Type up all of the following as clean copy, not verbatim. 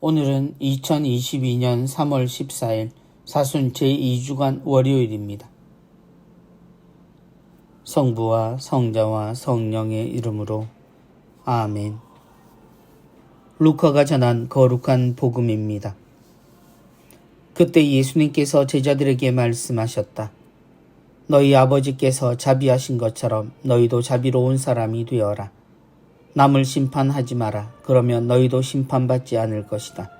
오늘은 2022년 3월 14일 사순 제2주간 월요일입니다. 성부와 성자와 성령의 이름으로 아멘. 루카가 전한 거룩한 복음입니다. 그때 예수님께서 제자들에게 말씀하셨다. 너희 아버지께서 자비하신 것처럼 너희도 자비로운 사람이 되어라. 남을 심판하지 마라. 그러면 너희도 심판받지 않을 것이다.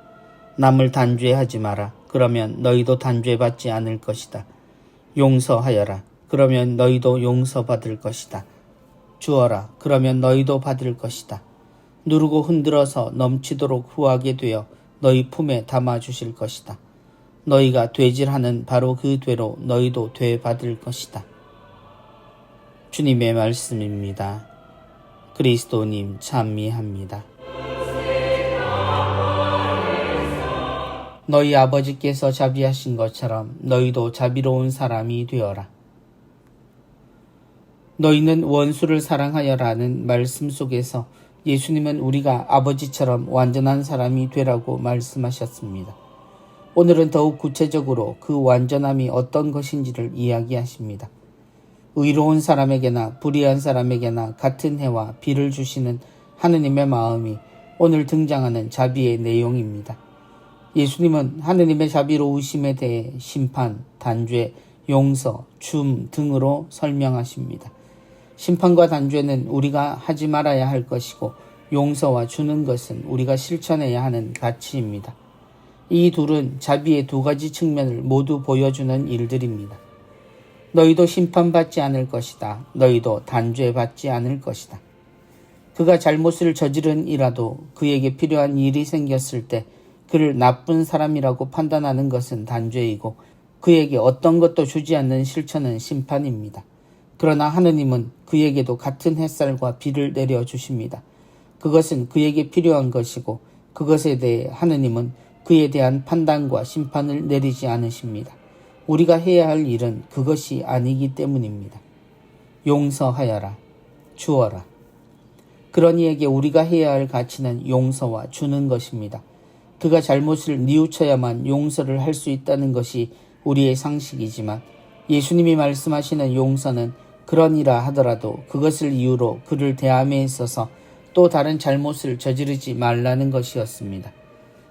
남을 단죄하지 마라. 그러면 너희도 단죄받지 않을 것이다. 용서하여라. 그러면 너희도 용서받을 것이다. 주어라. 그러면 너희도 받을 것이다. 누르고 흔들어서 넘치도록 후하게 되어 너희 품에 담아주실 것이다. 너희가 되질하는 바로 그 되로 너희도 되받을 것이다. 주님의 말씀입니다. 그리스도님 찬미합니다. 너희 아버지께서 자비하신 것처럼 너희도 자비로운 사람이 되어라. 너희는 원수를 사랑하여라는 말씀 속에서 예수님은 우리가 아버지처럼 완전한 사람이 되라고 말씀하셨습니다. 오늘은 더욱 구체적으로 그 완전함이 어떤 것인지를 이야기하십니다. 의로운 사람에게나 불의한 사람에게나 같은 해와 비를 주시는 하느님의 마음이 오늘 등장하는 자비의 내용입니다. 예수님은 하느님의 자비로우심에 대해 심판, 단죄, 용서, 줌 등으로 설명하십니다. 심판과 단죄는 우리가 하지 말아야 할 것이고 용서와 주는 것은 우리가 실천해야 하는 가치입니다. 이 둘은 자비의 두 가지 측면을 모두 보여주는 일들입니다. 너희도 심판받지 않을 것이다. 너희도 단죄받지 않을 것이다. 그가 잘못을 저지른 이라도 그에게 필요한 일이 생겼을 때 그를 나쁜 사람이라고 판단하는 것은 단죄이고 그에게 어떤 것도 주지 않는 실천은 심판입니다. 그러나 하느님은 그에게도 같은 햇살과 비를 내려주십니다. 그것은 그에게 필요한 것이고 그것에 대해 하느님은 그에 대한 판단과 심판을 내리지 않으십니다. 우리가 해야 할 일은 그것이 아니기 때문입니다. 용서하여라. 주어라. 그런 이에게 우리가 해야 할 가치는 용서와 주는 것입니다. 그가 잘못을 뉘우쳐야만 용서를 할 수 있다는 것이 우리의 상식이지만 예수님이 말씀하시는 용서는 그러니라 하더라도 그것을 이유로 그를 대함에 있어서 또 다른 잘못을 저지르지 말라는 것이었습니다.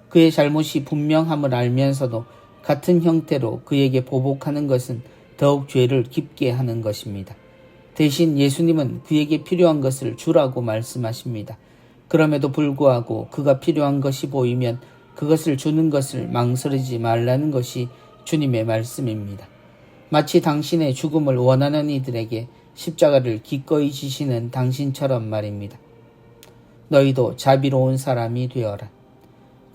그의 잘못이 분명함을 알면서도 같은 형태로 그에게 보복하는 것은 더욱 죄를 깊게 하는 것입니다. 대신 예수님은 그에게 필요한 것을 주라고 말씀하십니다. 그럼에도 불구하고 그가 필요한 것이 보이면 그것을 주는 것을 망설이지 말라는 것이 주님의 말씀입니다. 마치 당신의 죽음을 원하는 이들에게 십자가를 기꺼이 지시는 당신처럼 말입니다. 너희도 자비로운 사람이 되어라.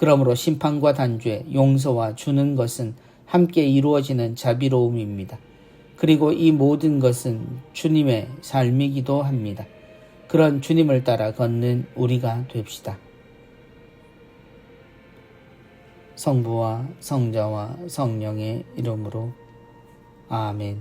그러므로 심판과 단죄, 용서와 주는 것은 함께 이루어지는 자비로움입니다. 그리고 이 모든 것은 주님의 삶이기도 합니다. 그런 주님을 따라 걷는 우리가 됩시다. 성부와 성자와 성령의 이름으로 아멘.